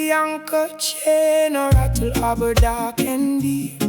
the anchor chain or rattle harbor dark and deep,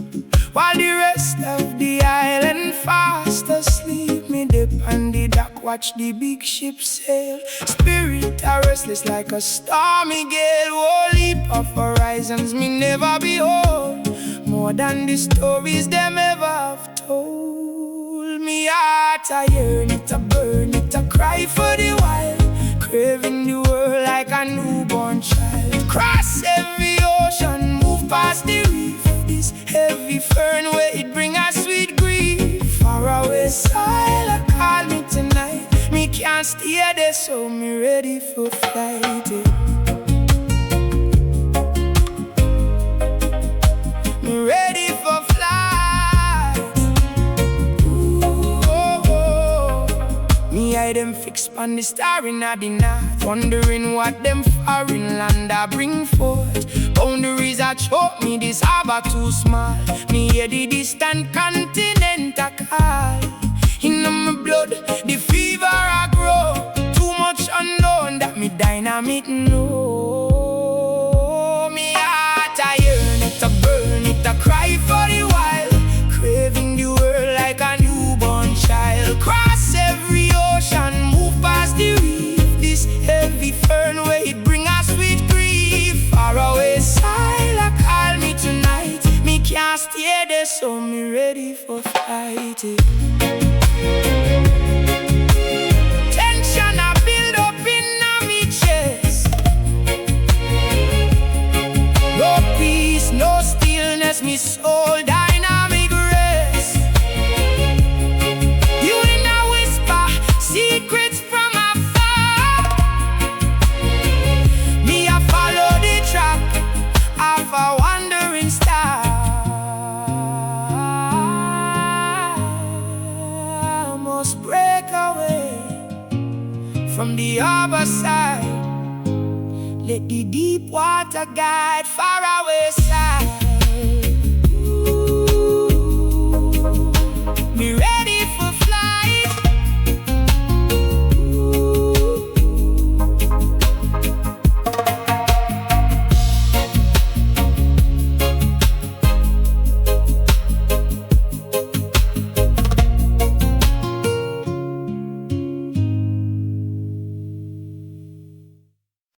while the rest of the island fast asleep. Me dip on the dock, watch the big ship sail. Spirit are restless like a stormy gale. Whole heap of horizons me never behold, more than the stories them ever have told. Me heart a yearn, it a burn, it a cry for the wild, craving the world like a newborn child. Cross every ocean, move past the reef, this heavy fern where it bring a sweet grief. Far away silent call me tonight, me can't stay there so me ready for flight. Me ready for flight. Ooh, oh, oh. Me eye them fixed on the star in the night, wondering what them foreign land I bring forth. Boundaries a choke me, this harbor too small. Me hear the distant continent a call. In my blood, the fever a grow. Too much unknown that me dynamite know. Me heart a yearn, it a burn, it a cry for the wild, craving the world like a newborn child. Cross every ocean, move past the reef, this heavy fern where it bring a sweet grief. Far away silent call me tonight, me can't stay there so me ready for flight. Tension a build up in me chest, no peace, no stillness, me soul dynamic rest. You in a whisper, secrets from afar. Me a follow the track of a wandering star. Must break away from the other side, let the deep water guide far away side.